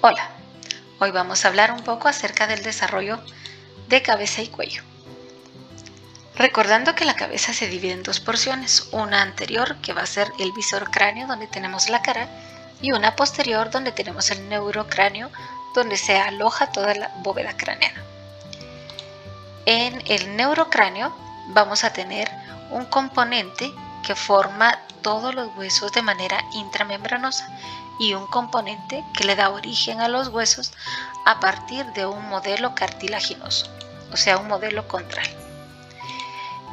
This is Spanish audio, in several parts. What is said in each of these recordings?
Hola, hoy vamos a hablar un poco acerca del desarrollo de cabeza y cuello. Recordando que la cabeza se divide en dos porciones, una anterior que va a ser el viscerocráneo donde tenemos la cara y una posterior donde tenemos el neurocráneo donde se aloja toda la bóveda craneana. En el neurocráneo vamos a tener un componente que forma todos los huesos de manera intramembranosa y un componente que le da origen a los huesos a partir de un modelo cartilaginoso, o sea, un modelo condral.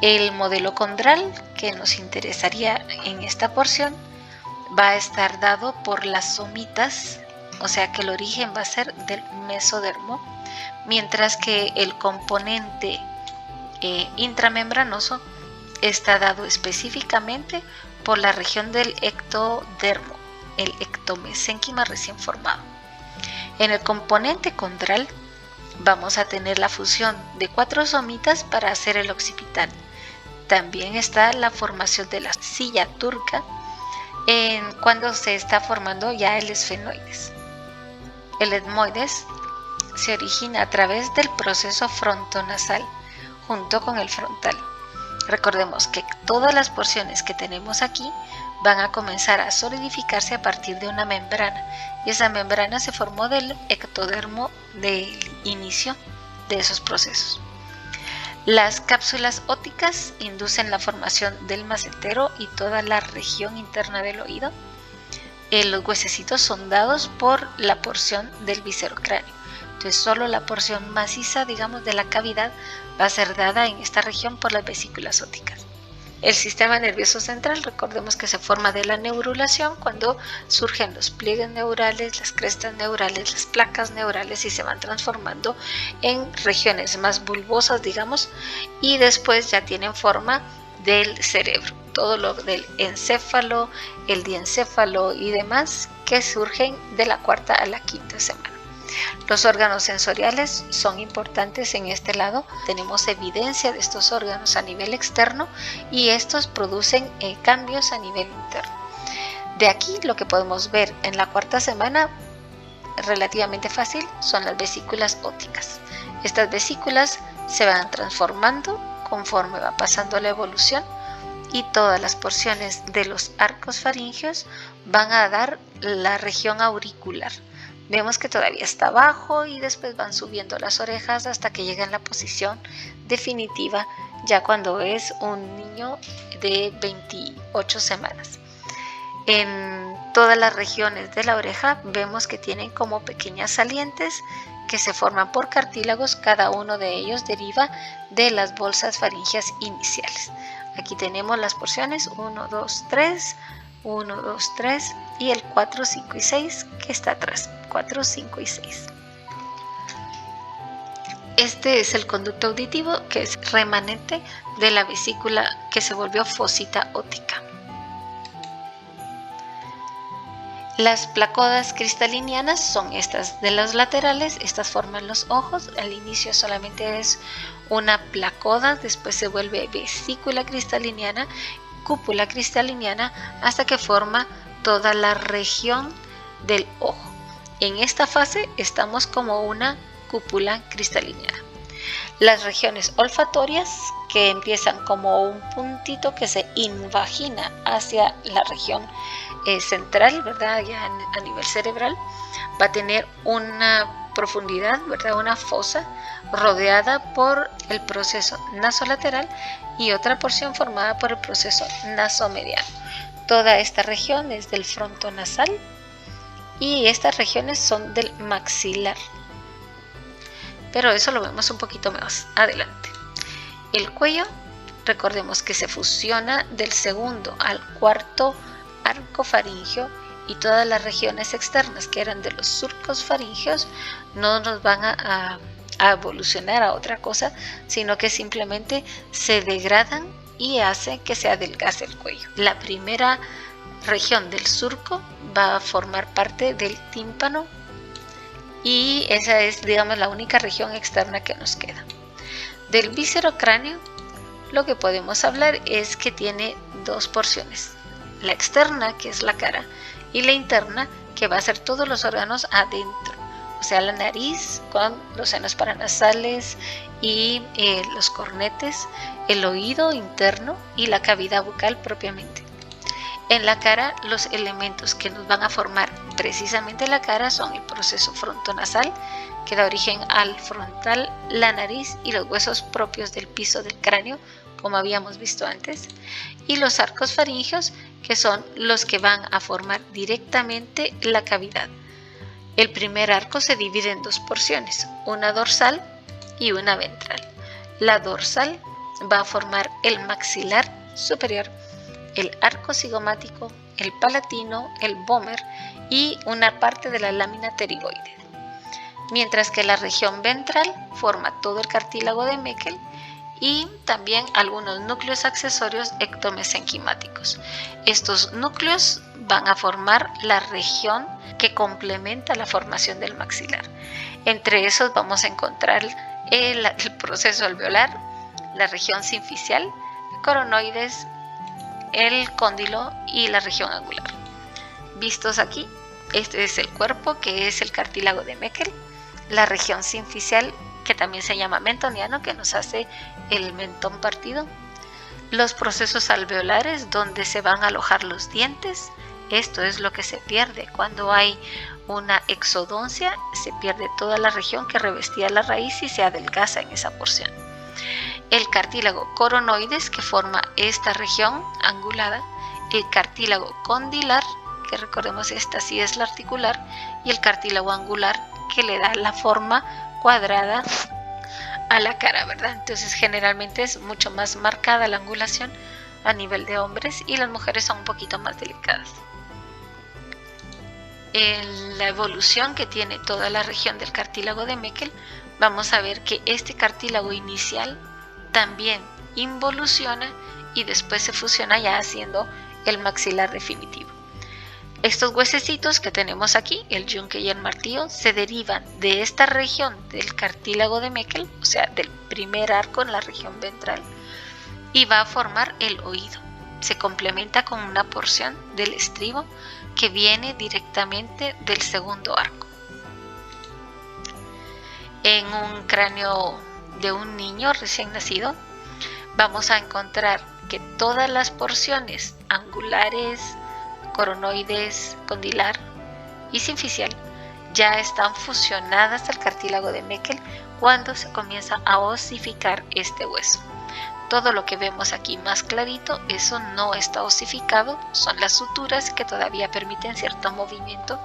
El modelo condral que nos interesaría en esta porción va a estar dado por las somitas, o sea que el origen va a ser del mesodermo, mientras que el componente intramembranoso está dado específicamente por la región del ectodermo, el ectomesénquima recién formado. En el componente condral vamos a tener la fusión de 4 somitas para hacer el occipital. También está la formación de la silla turca cuando se está formando ya el esfenoides. El etmoides se origina a través del proceso frontonasal junto con el frontal. Recordemos que todas las porciones que tenemos aquí van a comenzar a solidificarse a partir de una membrana y esa membrana se formó del ectodermo del inicio de esos procesos. Las cápsulas ópticas inducen la formación del macetero y toda la región interna del oído. Los huesecitos son dados por la porción del viscerocráneo. Entonces solo la porción maciza, digamos, de la cavidad va a ser dada en esta región por las vesículas ópticas. El sistema nervioso central, recordemos que se forma de la neurulación cuando surgen los pliegues neurales, las crestas neurales, las placas neurales y se van transformando en regiones más bulbosas, digamos, y después ya tienen forma del cerebro. Todo lo del encéfalo, el diencéfalo y demás que surgen de la cuarta a la quinta semana. Los órganos sensoriales son importantes en este lado. Tenemos evidencia de estos órganos a nivel externo y estos producen cambios a nivel interno. De aquí lo que podemos ver en la cuarta semana, relativamente fácil, son las vesículas ópticas. Estas vesículas se van transformando conforme va pasando la evolución y todas las porciones de los arcos faringeos van a dar la región auricular. Vemos que todavía está abajo y después van subiendo las orejas hasta que llega en la posición definitiva ya cuando es un niño de 28 semanas. En todas las regiones de la oreja vemos que tienen como pequeñas salientes que se forman por cartílagos, cada uno de ellos deriva de las bolsas faríngeas iniciales. Aquí tenemos las porciones 1, 2, 3, 1, 2, 3 y el 4, 5 y 6 que está atrás, 4, 5 y 6. Este es el conducto auditivo que es remanente de la vesícula que se volvió fosita óptica. Las placodas cristalinianas son estas de los laterales, estas forman los ojos, al inicio solamente es una placoda, después se vuelve vesícula cristaliniana, cúpula cristaliniana, hasta que forma toda la región del ojo. En esta fase estamos como una cúpula cristaliniana. Las regiones olfatorias, que empiezan como un puntito que se invagina hacia la región central, ¿verdad? Ya a nivel cerebral, va a tener una profundidad, ¿verdad? Una fosa rodeada por el proceso nasolateral y otra porción formada por el proceso nasomediano. Toda esta región es del frontonasal y estas regiones son del maxilar. Pero eso lo vemos un poquito más adelante. El cuello, recordemos que se fusiona del segundo al cuarto arco faríngeo y todas las regiones externas que eran de los surcos faringeos no nos van a evolucionar a otra cosa, sino que simplemente se degradan y hace que se adelgace el cuello. La primera región del surco va a formar parte del tímpano y esa es, digamos, la única región externa que nos queda. Del viscerocráneo, lo que podemos hablar es que tiene dos porciones, la externa, que es la cara, y la interna, que va a ser todos los órganos adentro, o sea, la nariz con los senos paranasales y los cornetes, el oído interno y la cavidad bucal propiamente. En la cara, los elementos que nos van a formar precisamente la cara son el proceso frontonasal, que da origen al frontal, la nariz y los huesos propios del piso del cráneo, como habíamos visto antes, y los arcos faríngeos, que son los que van a formar directamente la cavidad. El primer arco se divide en dos porciones, una dorsal y una ventral. La dorsal va a formar el maxilar superior, el arco cigomático, el palatino, el vómer y una parte de la lámina pterigoide. Mientras que la región ventral forma todo el cartílago de Meckel y también algunos núcleos accesorios ectomesenquimáticos. Estos núcleos van a formar la región que complementa la formación del maxilar. Entre esos vamos a encontrar el proceso alveolar, la región sinficial, coronoides, el cóndilo y la región angular. Vistos aquí, este es el cuerpo, que es el cartílago de Meckel, la región sinficial, que también se llama mentoniano, que nos hace el mentón partido, los procesos alveolares, donde se van a alojar los dientes. Esto es lo que se pierde cuando hay una exodoncia, se pierde toda la región que revestía la raíz y se adelgaza en esa porción. El cartílago coronoides, que forma esta región angulada, el cartílago condilar, que recordemos esta sí es la articular, y el cartílago angular, que le da la forma cuadrada a la cara, ¿verdad? Entonces generalmente es mucho más marcada la angulación a nivel de hombres y las mujeres son un poquito más delicadas. En la evolución que tiene toda la región del cartílago de Meckel, vamos a ver que este cartílago inicial también involuciona y después se fusiona ya haciendo el maxilar definitivo. Estos huesecitos que tenemos aquí, el yunque y el martillo, se derivan de esta región del cartílago de Meckel, o sea, del primer arco en la región ventral, y va a formar el oído. Se complementa con una porción del estribo que viene directamente del segundo arco. En un cráneo de un niño recién nacido, vamos a encontrar que todas las porciones angulares, coronoides, condilar y sinficial ya están fusionadas al cartílago de Meckel cuando se comienza a osificar este hueso. Todo lo que vemos aquí más clarito, eso no está osificado, son las suturas que todavía permiten cierto movimiento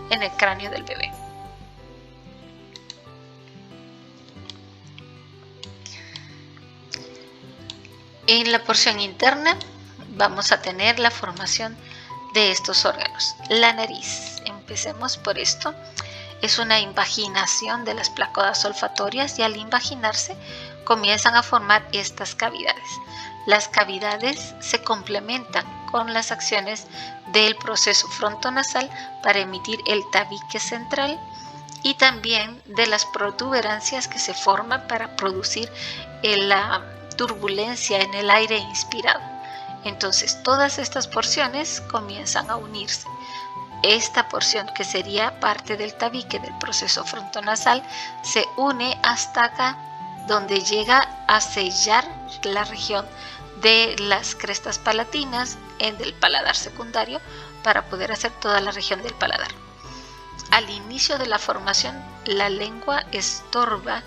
en el cráneo del bebé. En la porción interna vamos a tener la formación de estos órganos. La nariz, empecemos por esto, es una invaginación de las placodas olfatorias y al invaginarse comienzan a formar estas cavidades. Las cavidades se complementan con las acciones del proceso frontonasal para emitir el tabique central y también de las protuberancias que se forman para producir la turbulencia en el aire inspirado. Entonces todas estas porciones comienzan a unirse. Esta porción, que sería parte del tabique del proceso frontonasal, se une hasta acá, donde llega a sellar la región de las crestas palatinas del paladar secundario para poder hacer toda la región del paladar. Al inicio de la formación, la lengua estorba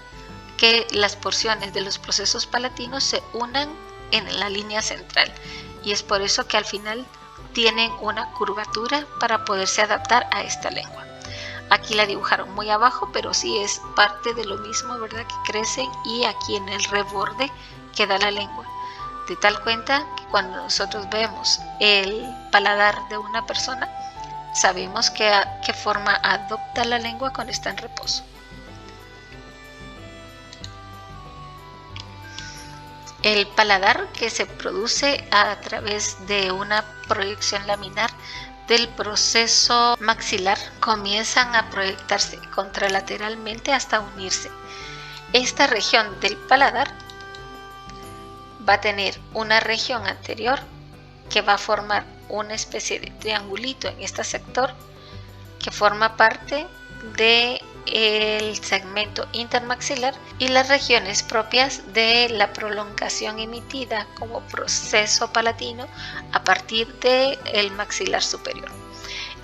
que las porciones de los procesos palatinos se unan en la línea central, y es por eso que al final tienen una curvatura para poderse adaptar a esta lengua. Aquí la dibujaron muy abajo, pero sí es parte de lo mismo, ¿verdad? Que crecen, y aquí en el reborde queda la lengua. De tal cuenta que cuando nosotros vemos el paladar de una persona, sabemos qué forma adopta la lengua cuando está en reposo. El paladar, que se produce a través de una proyección laminar del proceso maxilar, comienzan a proyectarse contralateralmente hasta unirse. Esta región del paladar va a tener una región anterior que va a formar una especie de triangulito en este sector, que forma parte del segmento intermaxilar y las regiones propias de la prolongación emitida como proceso palatino a partir del maxilar superior.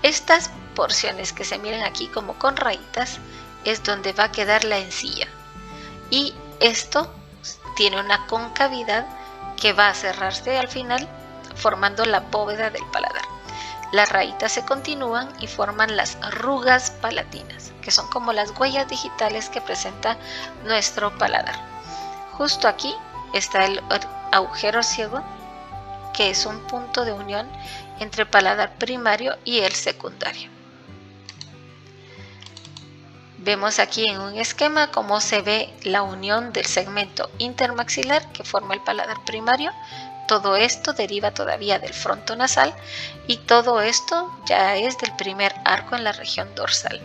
Estas porciones que se miran aquí como con rayitas es donde va a quedar la encía, y esto tiene una concavidad que va a cerrarse al final formando la bóveda del paladar. Las rayitas se continúan y forman las arrugas palatinas, que son como las huellas digitales que presenta nuestro paladar. Justo aquí está el agujero ciego, que es un punto de unión entre el paladar primario y el secundario. Vemos aquí en un esquema cómo se ve la unión del segmento intermaxilar que forma el paladar primario. Todo esto deriva todavía del fronto nasal y todo esto ya es del primer arco en la región dorsal.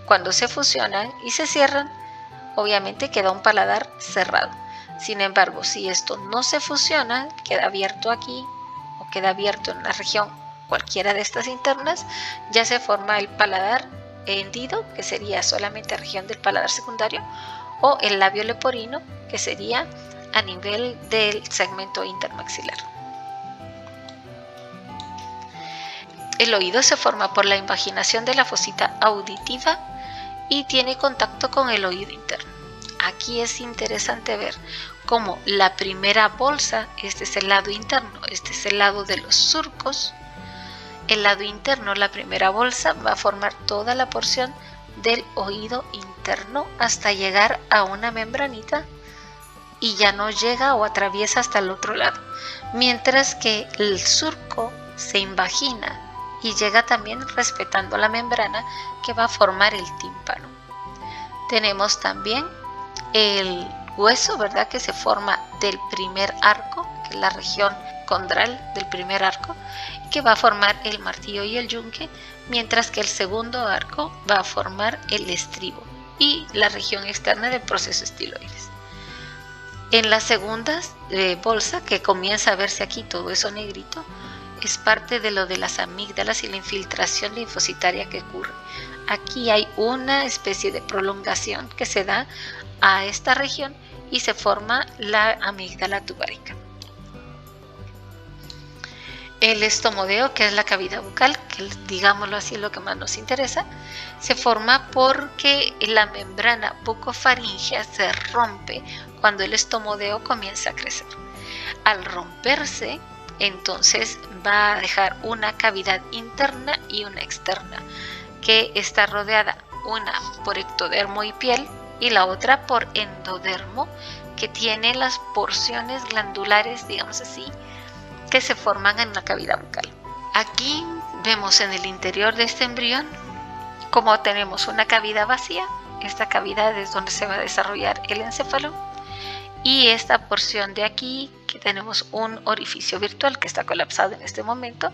Cuando se fusionan y se cierran, obviamente queda un paladar cerrado. Sin embargo, si esto no se fusiona, queda abierto aquí o queda abierto en la región cualquiera de estas internas, ya se forma el paladar hendido, que sería solamente región del paladar secundario, o el labio leporino, que sería a nivel del segmento intermaxilar. El oído se forma por la invaginación de la fosita auditiva y tiene contacto con el oído interno. Aquí es interesante ver cómo la primera bolsa, este es el lado interno, este es el lado de los surcos. El lado interno, la primera bolsa, va a formar toda la porción del oído interno hasta llegar a una membranita y ya no llega o atraviesa hasta el otro lado, mientras que el surco se invagina y llega también respetando la membrana que va a formar el tímpano. Tenemos también el hueso, ¿verdad?, que se forma del primer arco, que es la región condral del primer arco, que va a formar el martillo y el yunque, mientras que el segundo arco va a formar el estribo y la región externa del proceso estiloides. En la segunda bolsa, que comienza a verse aquí todo eso negrito, es parte de lo de las amígdalas y la infiltración linfocitaria que ocurre. Aquí hay una especie de prolongación que se da a esta región y se forma la amígdala tubárica. El estomodeo, que es la cavidad bucal, que digámoslo así es lo que más nos interesa, se forma porque la membrana bucofaríngea se rompe cuando el estomodeo comienza a crecer. Al romperse, entonces va a dejar una cavidad interna y una externa, que está rodeada una por ectodermo y piel y la otra por endodermo, que tiene las porciones glandulares, digamos así, que se forman en la cavidad bucal. Aquí vemos en el interior de este embrión como tenemos una cavidad vacía. Esta cavidad es donde se va a desarrollar el encéfalo, y esta porción de aquí, que tenemos un orificio virtual que está colapsado en este momento,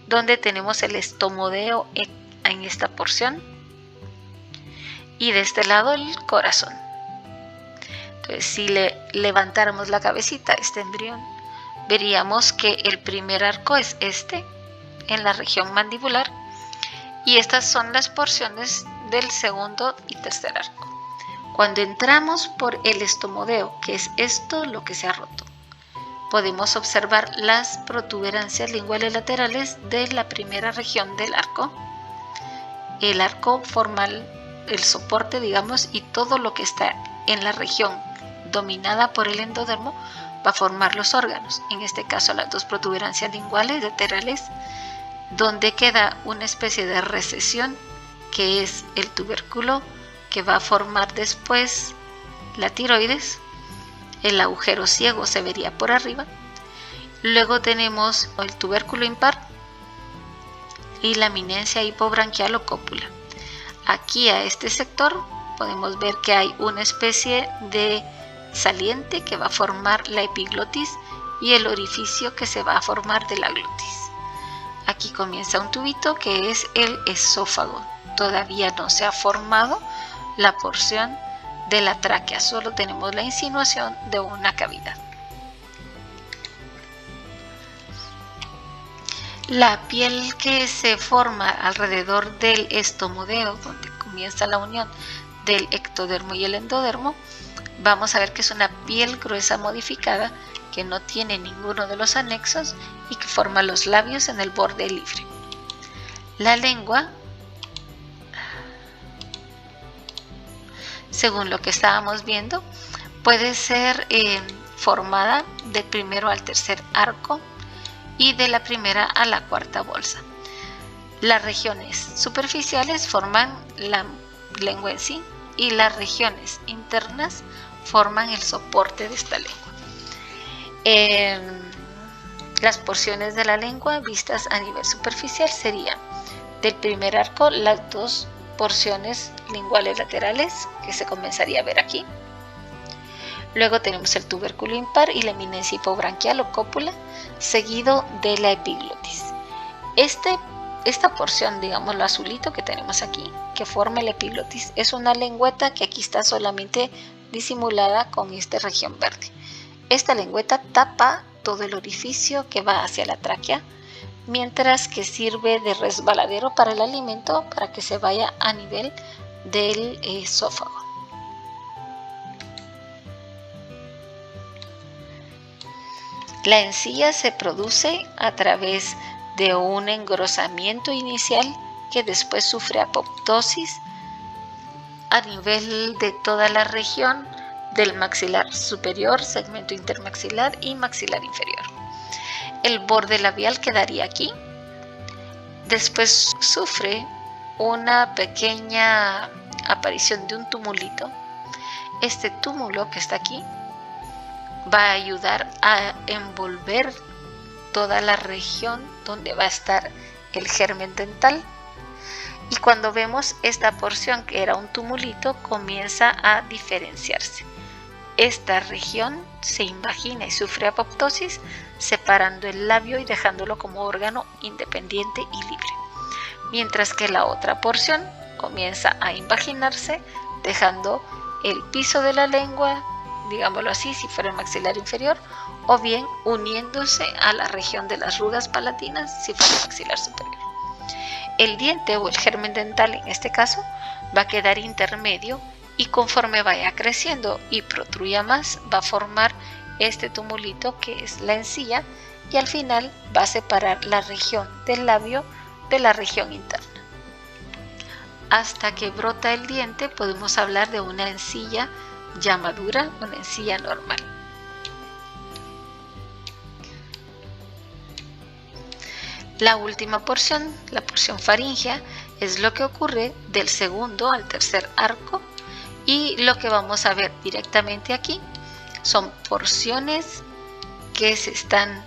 donde tenemos el estomodeo en esta porción, y de este lado el corazón. Entonces, si le levantáramos la cabecita a este embrión, veríamos que el primer arco es este, en la región mandibular, y estas son las porciones del segundo y tercer arco. Cuando entramos por el estomodeo, que es esto lo que se ha roto, podemos observar las protuberancias linguales laterales de la primera región del arco. El arco forma el soporte, digamos, y todo lo que está en la región dominada por el endodermo va a formar los órganos. En este caso, las dos protuberancias linguales laterales, donde queda una especie de recesión, que es el tubérculo, que va a formar después la tiroides. El agujero ciego se vería por arriba. Luego tenemos el tubérculo impar y la eminencia hipobranquial o cópula. Aquí a este sector podemos ver que hay una especie de saliente que va a formar la epiglotis y el orificio que se va a formar de la glotis. Aquí comienza un tubito que es el esófago. Todavía no se ha formado la porción de la tráquea, solo tenemos la insinuación de una cavidad. La piel que se forma alrededor del estomodeo, donde comienza la unión del ectodermo y el endodermo, vamos a ver que es una piel gruesa modificada que no tiene ninguno de los anexos y que forma los labios en el borde libre. La lengua, según lo que estábamos viendo, puede ser formada del primero al tercer arco y de la primera a la cuarta bolsa. Las regiones superficiales forman la lengua en sí y las regiones internas forman el soporte de esta lengua. Las porciones de la lengua vistas a nivel superficial serían del primer arco las dos porciones linguales laterales que se comenzaría a ver aquí. Luego tenemos el tubérculo impar y la eminencia hipobranquial o cópula, seguido de la epiglotis. Esta porción, digamos lo azulito que tenemos aquí, que forma la epiglotis, es una lengüeta que aquí está solamente disimulada con esta región verde. Esta lengüeta tapa todo el orificio que va hacia la tráquea, mientras que sirve de resbaladero para el alimento para que se vaya a nivel del esófago. La encía se produce a través de un engrosamiento inicial que después sufre apoptosis a nivel de toda la región del maxilar superior, segmento intermaxilar y maxilar inferior. El borde labial quedaría aquí. Después sufre una pequeña aparición de un tumulito. Este túmulo que está aquí va a ayudar a envolver toda la región donde va a estar el germen dental. Y cuando vemos esta porción que era un tumulito, comienza a diferenciarse. Esta región se invagina y sufre apoptosis, separando el labio y dejándolo como órgano independiente y libre. Mientras que la otra porción comienza a invaginarse, dejando el piso de la lengua, digámoslo así, si fuera el maxilar inferior, o bien uniéndose a la región de las rugas palatinas, si fuera el maxilar superior. El diente o el germen dental, en este caso, va a quedar intermedio y conforme vaya creciendo y protruya más, va a formar este tumulito que es la encía y al final va a separar la región del labio de la región interna. Hasta que brota el diente podemos hablar de una encía ya madura, una encía normal. La última porción, la porción faríngea, es lo que ocurre del segundo al tercer arco y lo que vamos a ver directamente aquí son porciones que se están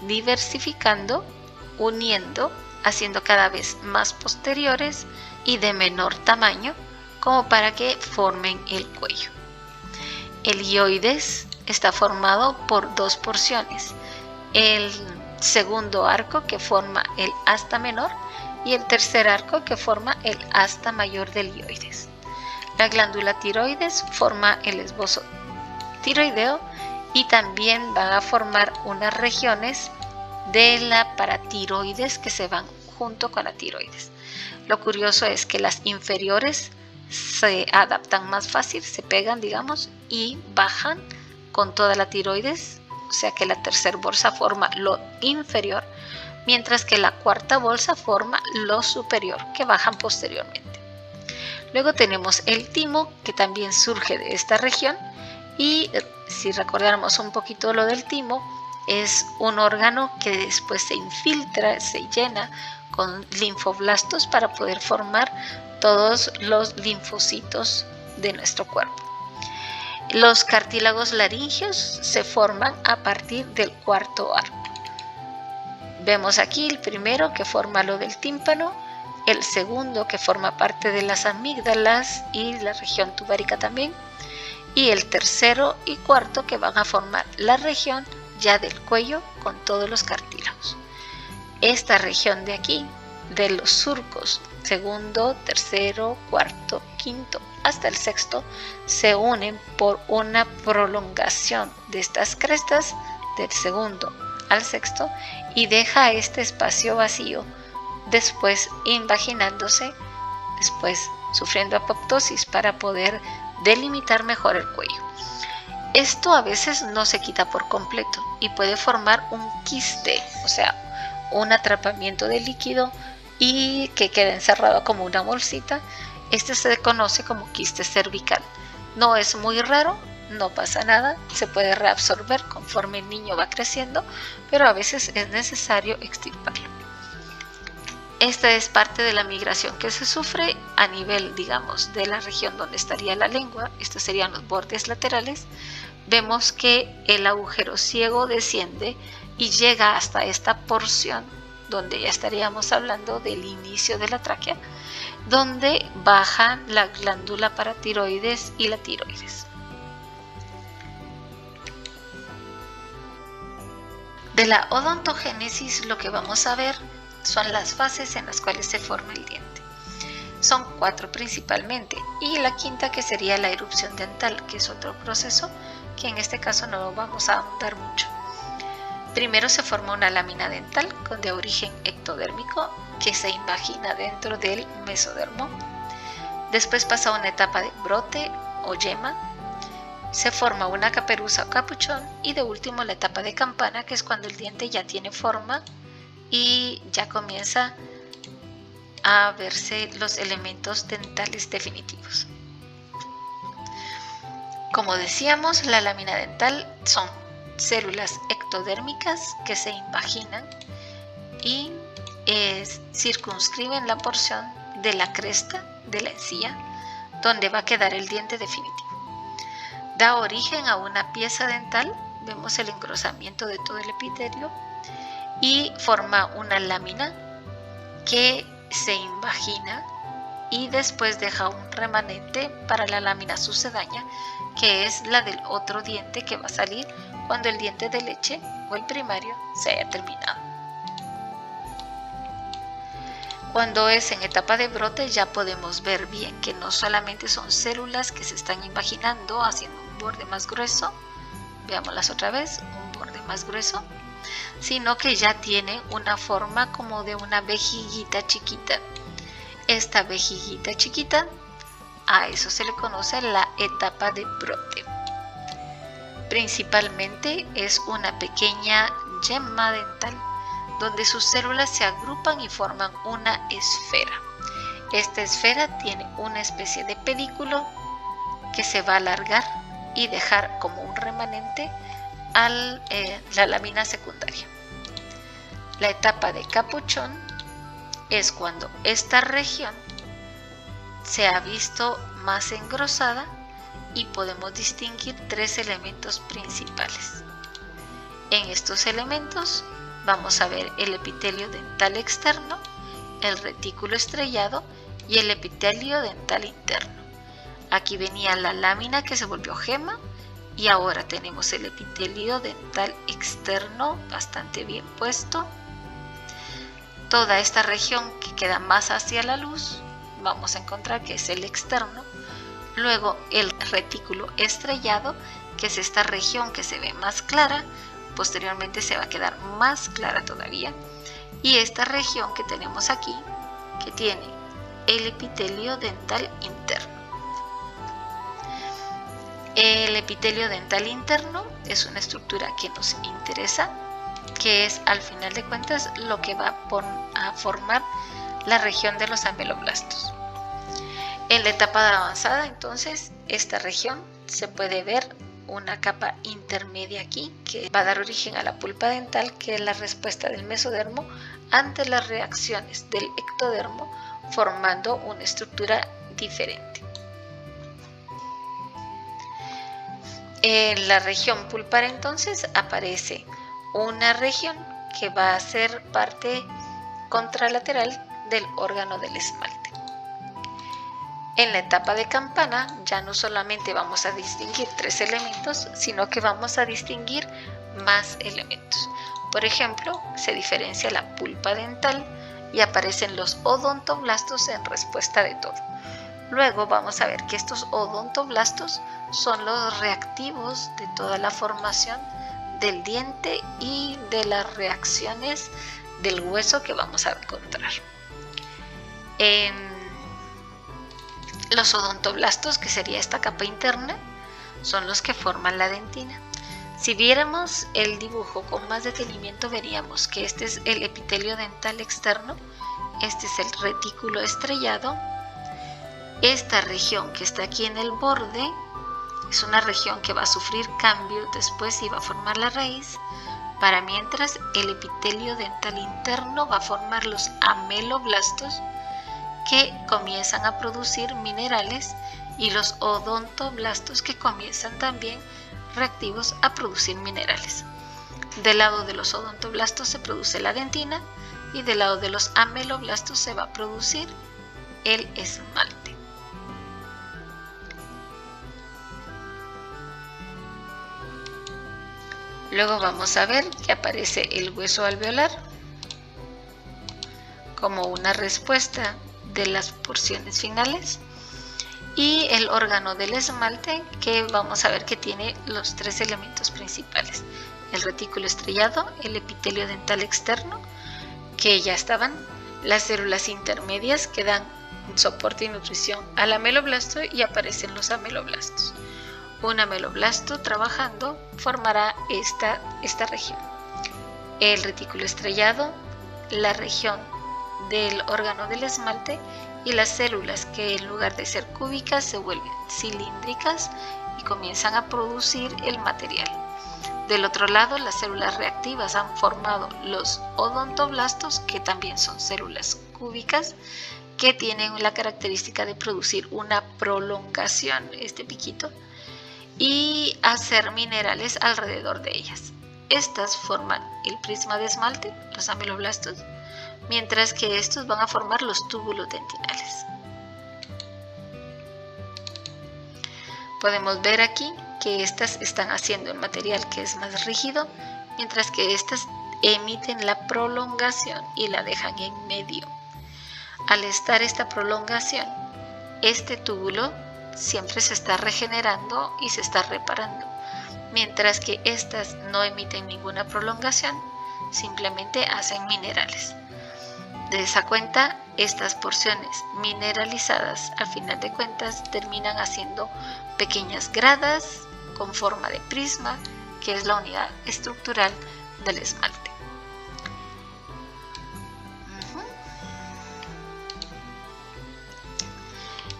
diversificando, uniendo, haciendo cada vez más posteriores y de menor tamaño como para que formen el cuello. El hioides está formado por dos porciones, el segundo arco que forma el asta menor y el tercer arco que forma el asta mayor del hioides. La glándula tiroides forma el esbozo tiroideo y también van a formar unas regiones de la paratiroides que se van junto con la tiroides. Lo curioso es que las inferiores se adaptan más fácil, se pegan, digamos, y bajan con toda la tiroides, o sea que la tercera bolsa forma lo inferior, mientras que la cuarta bolsa forma lo superior, que bajan posteriormente. Luego tenemos el timo, que también surge de esta región, y si recordáramos un poquito lo del timo, es un órgano que después se infiltra, se llena con linfoblastos para poder formar todos los linfocitos de nuestro cuerpo. Los cartílagos laringeos se forman a partir del cuarto arco. Vemos aquí el primero que forma lo del tímpano, el segundo que forma parte de las amígdalas y la región tubárica también, y el tercero y cuarto que van a formar la región ya del cuello con todos los cartílagos. Esta región de aquí, de los surcos, segundo, tercero, cuarto, quinto, hasta el sexto, se unen por una prolongación de estas crestas del segundo al sexto y deja este espacio vacío, después invaginándose, después sufriendo apoptosis para poder delimitar mejor el cuello. Esto a veces no se quita por completo y puede formar un quiste, o sea, un atrapamiento de líquido y que queda encerrado como una bolsita. Este se conoce como quiste cervical. No es muy raro, no pasa nada, se puede reabsorber conforme el niño va creciendo, pero a veces es necesario extirparlo. Esta es parte de la migración que se sufre a nivel, digamos, de la región donde estaría la lengua. Estos serían los bordes laterales. Vemos que el agujero ciego desciende y llega hasta esta porción donde ya estaríamos hablando del inicio de la tráquea, donde baja la glándula paratiroides y la tiroides. De la odontogénesis lo que vamos a ver son las fases en las cuales se forma el diente. Son 4 principalmente, y la quinta que sería la erupción dental, que es otro proceso que en este caso no vamos a ahondar mucho. Primero se forma una lámina dental de origen ectodérmico que se invagina dentro del mesodermo. Después pasa una etapa de brote o yema. Se forma una caperuza o capuchón y de último la etapa de campana, que es cuando el diente ya tiene forma y ya comienza a verse los elementos dentales definitivos. Como decíamos, la lámina dental son células ectodérmicas que se invaginan y circunscriben la porción de la cresta de la encía donde va a quedar el diente definitivo. Da origen a una pieza dental, vemos el engrosamiento de todo el epitelio y forma una lámina que se invagina y después deja un remanente para la lámina sucedánea, que es la del otro diente que va a salir cuando el diente de leche o el primario se haya terminado. Cuando es en etapa de brote ya podemos ver bien que no solamente son células que se están invaginando haciendo un borde más grueso, veámoslas otra vez, un borde más grueso, sino que ya tiene una forma como de una vejiguita chiquita. Esta vejiguita chiquita, a eso se le conoce la etapa de brote. Principalmente es una pequeña yema dental donde sus células se agrupan y forman una esfera. Esta esfera tiene una especie de pedículo que se va a alargar y dejar como un remanente a la lámina secundaria. La etapa de capuchón es cuando esta región se ha visto más engrosada y podemos distinguir 3 elementos principales. En estos elementos vamos a ver el epitelio dental externo, el retículo estrellado y el epitelio dental interno. Aquí venía la lámina que se volvió gema y ahora tenemos el epitelio dental externo bastante bien puesto. Toda esta región que queda más hacia la luz vamos a encontrar que es el externo. Luego el retículo estrellado, que es esta región que se ve más clara, posteriormente se va a quedar más clara todavía, y esta región que tenemos aquí que tiene el epitelio dental interno. El epitelio dental interno es una estructura que nos interesa, que es al final de cuentas lo que va a formar la región de los ameloblastos. En la etapa avanzada, entonces, esta región se puede ver una capa intermedia aquí que va a dar origen a la pulpa dental, que es la respuesta del mesodermo ante las reacciones del ectodermo, formando una estructura diferente. En la región pulpar entonces aparece una región que va a ser parte contralateral del órgano del esmalte. En la etapa de campana ya no solamente vamos a distinguir 3 elementos, sino que vamos a distinguir más elementos. Por ejemplo, se diferencia la pulpa dental y aparecen los odontoblastos en respuesta de todo. Luego vamos a ver que estos odontoblastos son los reactivos de toda la formación del diente y de las reacciones del hueso que vamos a encontrar. Los odontoblastos, que sería esta capa interna, son los que forman la dentina. Si viéramos el dibujo con más detenimiento, veríamos que este es el epitelio dental externo, este es el retículo estrellado. Esta región que está aquí en el borde es una región que va a sufrir cambio después y va a formar la raíz, para mientras el epitelio dental interno va a formar los ameloblastos, que comienzan a producir minerales, y los odontoblastos, que comienzan también reactivos a producir minerales. Del lado de los odontoblastos se produce la dentina y del lado de los ameloblastos se va a producir el esmalte. Luego vamos a ver que aparece el hueso alveolar como una respuesta de las porciones finales, y el órgano del esmalte, que vamos a ver que tiene los tres elementos principales: el retículo estrellado, el epitelio dental externo, que ya estaban, las células intermedias que dan soporte y nutrición al ameloblasto, y aparecen los ameloblastos. Un ameloblasto trabajando formará esta región: el retículo estrellado, la región del órgano del esmalte, y las células que en lugar de ser cúbicas se vuelven cilíndricas y comienzan a producir el material. Del otro lado, las células reactivas han formado los odontoblastos, que también son células cúbicas, que tienen la característica de producir una prolongación, este piquito, y hacer minerales alrededor de ellas. Estas forman el prisma de esmalte, los ameloblastos, mientras que estos van a formar los túbulos dentinales. Podemos ver aquí que estas están haciendo el material que es más rígido, mientras que estas emiten la prolongación y la dejan en medio. Al estar esta prolongación, este túbulo siempre se está regenerando y se está reparando, mientras que estas no emiten ninguna prolongación, simplemente hacen minerales. De esa cuenta, estas porciones mineralizadas, al final de cuentas, terminan haciendo pequeñas gradas con forma de prisma, que es la unidad estructural del esmalte.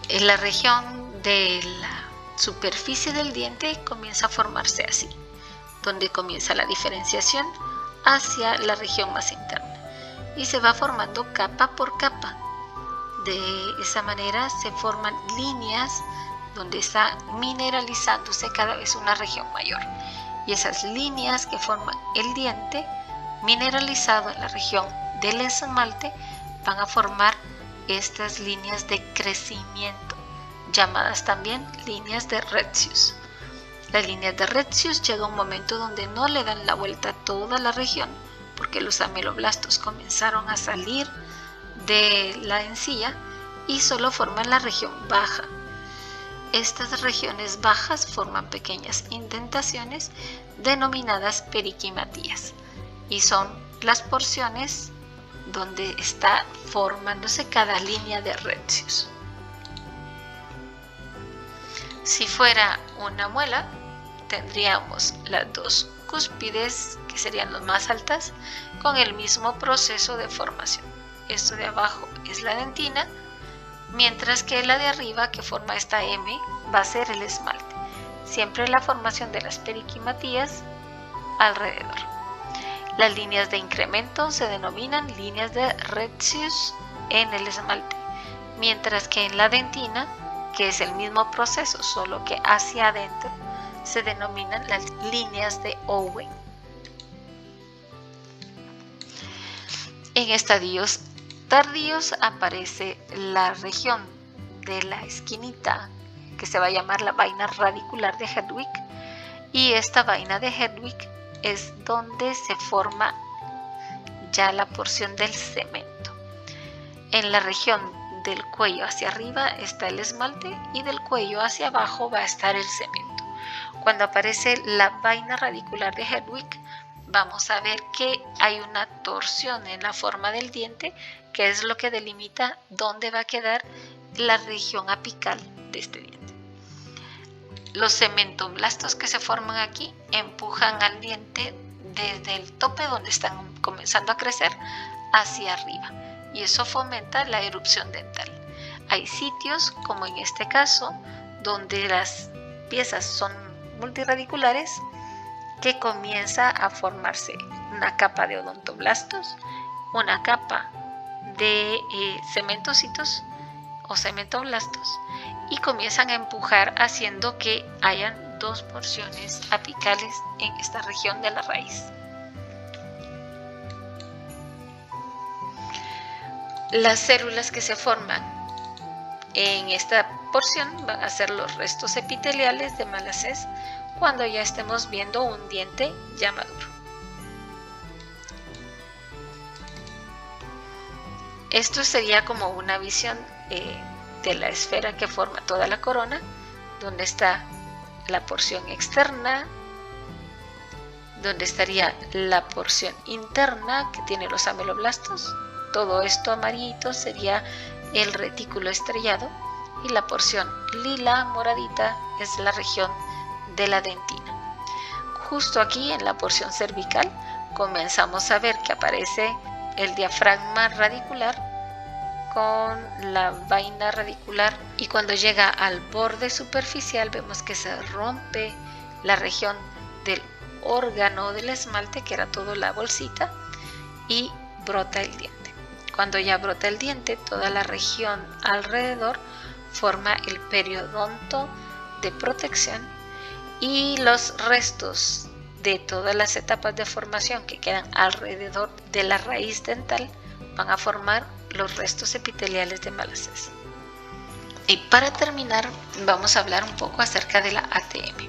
En la región de la superficie del diente comienza a formarse así, donde comienza la diferenciación hacia la región más interna, y se va formando capa por capa. De esa manera se forman líneas donde está mineralizándose cada vez una región mayor, y esas líneas que forman el diente mineralizado en la región del esmalte van a formar estas líneas de crecimiento, llamadas también líneas de Retzius. Las líneas de Retzius llega un momento donde no le dan la vuelta a toda la región, porque los ameloblastos comenzaron a salir de la encía y solo forman la región baja. Estas regiones bajas forman pequeñas indentaciones denominadas periquimatías, y son las porciones donde está formándose cada línea de Retzius. Si fuera una muela, tendríamos las dos cúspides, que serían las más altas, con el mismo proceso de formación. Esto de abajo es la dentina, mientras que la de arriba, que forma esta M, va a ser el esmalte. Siempre la formación de las periquimatías alrededor. Las líneas de incremento se denominan líneas de Retzius en el esmalte, mientras que en la dentina, que es el mismo proceso, solo que hacia adentro, se denominan las líneas de Owen. En estadios tardíos aparece la región de la esquinita, que se va a llamar la vaina radicular de Hedwig, y esta vaina de Hedwig es donde se forma ya la porción del cemento. En la región del cuello hacia arriba está el esmalte, y del cuello hacia abajo va a estar el cemento. Cuando aparece la vaina radicular de Hedwig, vamos a ver que hay una torsión en la forma del diente, que es lo que delimita dónde va a quedar la región apical de este diente. Los cementoblastos que se forman aquí empujan al diente desde el tope donde están comenzando a crecer hacia arriba, y eso fomenta la erupción dental. Hay sitios, como en este caso, donde las piezas son multirradiculares, que comienza a formarse una capa de odontoblastos, una capa de cementocitos o cementoblastos, y comienzan a empujar, haciendo que hayan dos porciones apicales en esta región de la raíz. Las células que se forman en esta porción van a ser los restos epiteliales de Malassez cuando ya estemos viendo un diente ya maduro. Esto sería como una visión de la esfera que forma toda la corona, donde está la porción externa, donde estaría la porción interna que tiene los ameloblastos. Todo esto amarillito sería el retículo estrellado, y la porción lila moradita es la región de la dentina. Justo aquí en la porción cervical comenzamos a ver que aparece el diafragma radicular con la vaina radicular, y cuando llega al borde superficial vemos que se rompe la región del órgano del esmalte, que era toda la bolsita, y brota el diente. Cuando ya brota el diente, toda la región alrededor forma el periodonto de protección, y los restos de todas las etapas de formación que quedan alrededor de la raíz dental van a formar los restos epiteliales de Malassez. Y para terminar, vamos a hablar un poco acerca de la ATM.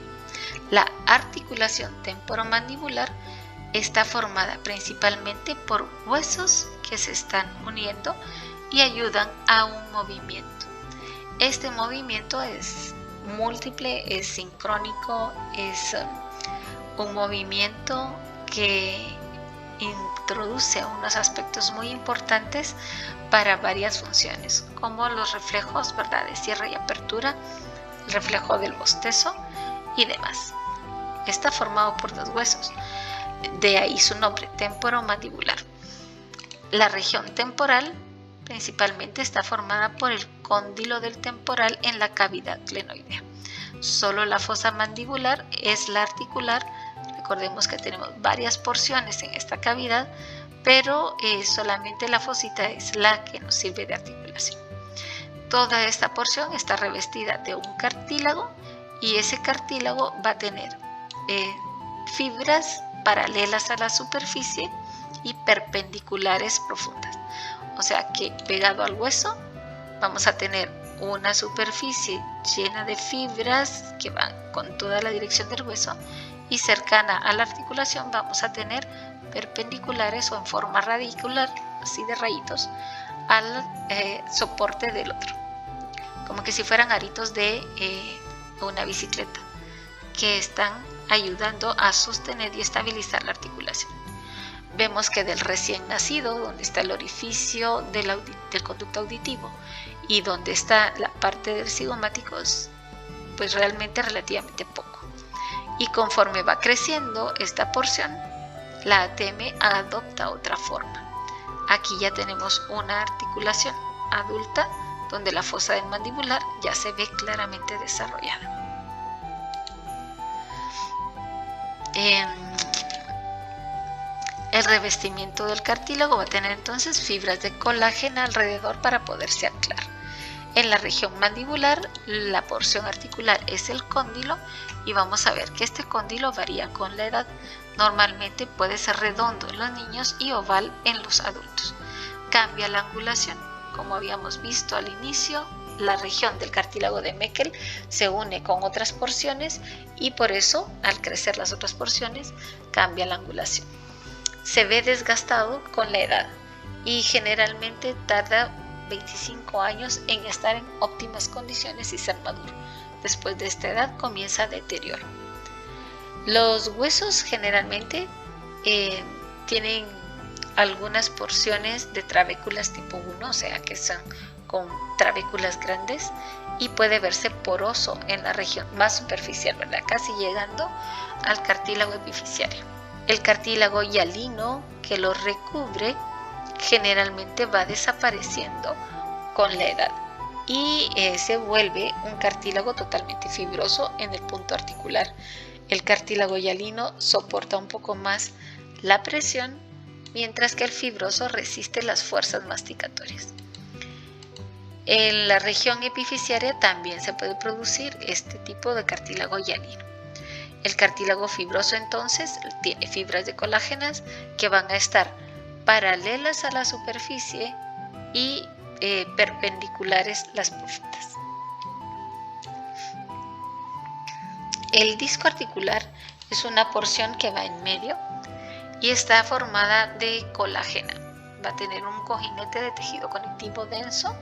La articulación temporomandibular está formada principalmente por huesos que se están uniendo y ayudan a un movimiento. Este movimiento es múltiple, es sincrónico, es un movimiento que introduce unos aspectos muy importantes para varias funciones, como los reflejos, ¿verdad?, de cierre y apertura, el reflejo del bostezo y demás. Está formado por dos huesos, de ahí su nombre, temporomandibular. La región temporal principalmente está formada por el cóndilo del temporal en la cavidad glenoidea. Solo la fosa mandibular es la articular. Recordemos que tenemos varias porciones en esta cavidad, pero solamente la fosita es la que nos sirve de articulación. Toda esta porción está revestida de un cartílago, y ese cartílago va a tener fibras paralelas a la superficie y perpendiculares profundas. O sea que pegado al hueso vamos a tener una superficie llena de fibras que van con toda la dirección del hueso, y cercana a la articulación vamos a tener perpendiculares o en forma radicular, así de rayitos, al soporte del otro, como que si fueran aritos de una bicicleta, que están ayudando a sostener y estabilizar la articulación. Vemos que del recién nacido, donde está el orificio del conducto auditivo y donde está la parte del cigomático, pues realmente relativamente poco. Y conforme va creciendo esta porción, la ATM adopta otra forma. Aquí ya tenemos una articulación adulta, donde la fosa del mandibular ya se ve claramente desarrollada. El revestimiento del cartílago va a tener entonces fibras de colágeno alrededor para poderse anclar. En la región mandibular, la porción articular es el cóndilo, y vamos a ver que este cóndilo varía con la edad. Normalmente puede ser redondo en los niños y oval en los adultos. Cambia la angulación. Como habíamos visto al inicio, la región del cartílago de Meckel se une con otras porciones, y por eso, al crecer las otras porciones, cambia la angulación. Se ve desgastado con la edad y generalmente tarda 25 años en estar en óptimas condiciones y ser maduro. Después de esta edad comienza deterioro. Los huesos generalmente tienen algunas porciones de trabéculas tipo 1, o sea que son con trabéculas grandes, y puede verse poroso en la región más superficial, ¿verdad? Casi llegando al cartílago epifisiario. El cartílago hialino que lo recubre generalmente va desapareciendo con la edad y se vuelve un cartílago totalmente fibroso en el punto articular. El cartílago hialino soporta un poco más la presión, mientras que el fibroso resiste las fuerzas masticatorias. En la región epifisiaria también se puede producir este tipo de cartílago hialino. El cartílago fibroso entonces tiene fibras de colágenas que van a estar paralelas a la superficie y perpendiculares las puntas. El disco articular es una porción que va en medio y está formada de colágena. Va a tener un cojinete de tejido conectivo denso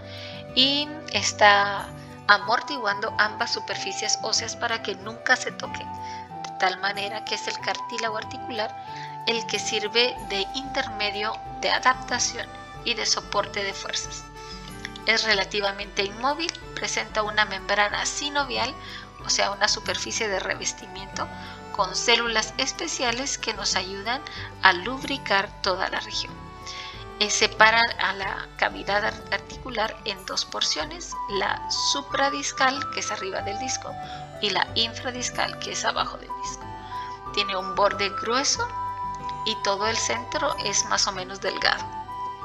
y está amortiguando ambas superficies óseas para que nunca se toquen, de tal manera que es el cartílago articular el que sirve de intermedio de adaptación y de soporte de fuerzas. Es relativamente inmóvil, presenta una membrana sinovial, o sea, una superficie de revestimiento con células especiales que nos ayudan a lubricar toda la región. Separa a la cavidad articular en dos porciones, la supradiscal, que es arriba del disco, y la infradiscal, que es abajo del disco. Tiene un borde grueso y todo el centro es más o menos delgado.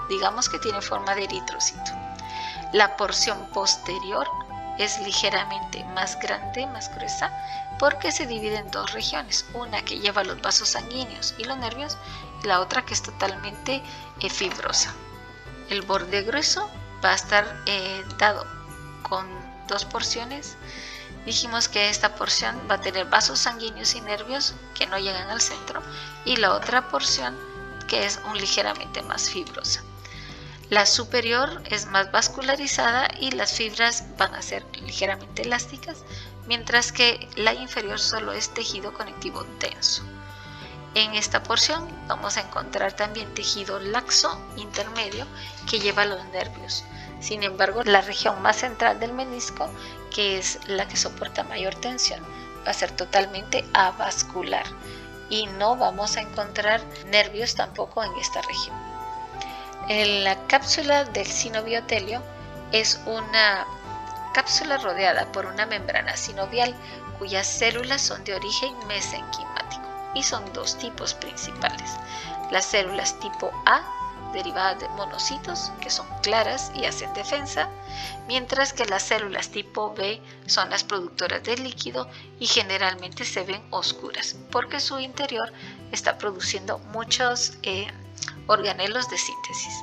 Digamos que tiene forma de eritrocito. La porción posterior es ligeramente más grande, más gruesa, porque se divide en dos regiones, una que lleva los vasos sanguíneos y los nervios, y la otra que es totalmente fibrosa. El borde grueso va a estar dado con dos porciones. Dijimos que esta porción va a tener vasos sanguíneos y nervios que no llegan al centro, y la otra porción que es ligeramente más fibrosa. La superior es más vascularizada y las fibras van a ser ligeramente elásticas, mientras que la inferior solo es tejido conectivo denso. En esta porción vamos a encontrar también tejido laxo intermedio que lleva los nervios. Sin embargo, la región más central del menisco, que es la que soporta mayor tensión, va a ser totalmente avascular y no vamos a encontrar nervios tampoco en esta región. La cápsula del sinoviotelio es una cápsula rodeada por una membrana sinovial cuyas células son de origen mesenquimático y son dos tipos principales. Las células tipo A, derivadas de monocitos, que son claras y hacen defensa, mientras que las células tipo B son las productoras de líquido y generalmente se ven oscuras porque su interior está produciendo muchos organelos de síntesis.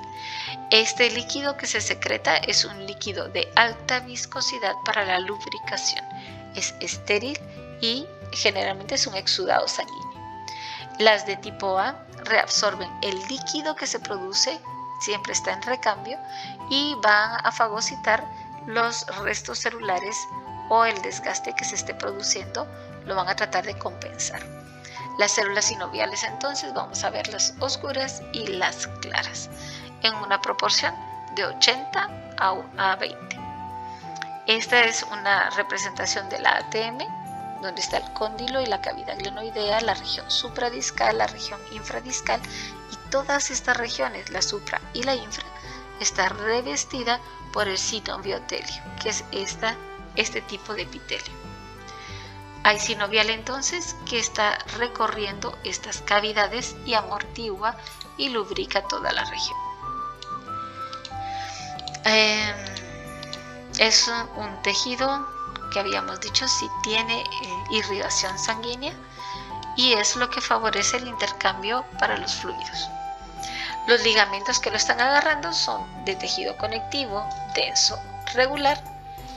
Este líquido que se secreta es un líquido de alta viscosidad para la lubricación, es estéril y generalmente es un exudado sanguíneo. Las de tipo A reabsorben el líquido que se produce, siempre está en recambio, y van a fagocitar los restos celulares o el desgaste que se esté produciendo, lo van a tratar de compensar. Las células sinoviales entonces vamos a verlas oscuras y las claras, en una proporción de 80 a 20. Esta es una representación de la ATM, donde está el cóndilo y la cavidad glenoidea, la región supradiscal, la región infradiscal, y todas estas regiones, la supra y la infra, está revestida por el sinoviotelio, que es este tipo de epitelio. Hay sinovial entonces que está recorriendo estas cavidades y amortigua y lubrica toda la región. Es un tejido que habíamos dicho si tiene irrigación sanguínea y es lo que favorece el intercambio para los fluidos. Los ligamentos que lo están agarrando son de tejido conectivo, denso, regular.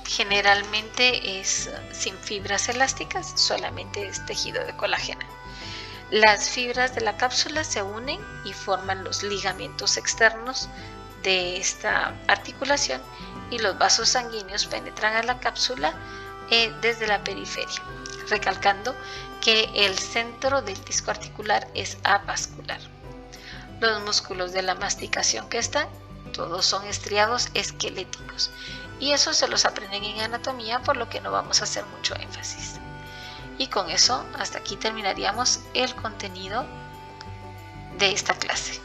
Generalmente es sin fibras elásticas, solamente es tejido de colágeno. Las fibras de la cápsula se unen y forman los ligamentos externos de esta articulación y los vasos sanguíneos penetran a la cápsula desde la periferia. recalcando que el centro del disco articular es avascular. Los músculos de la masticación que están, todos son estriados esqueléticos, y eso se los aprenden en anatomía, por lo que no vamos a hacer mucho énfasis. Y con eso, hasta aquí terminaríamos el contenido de esta clase.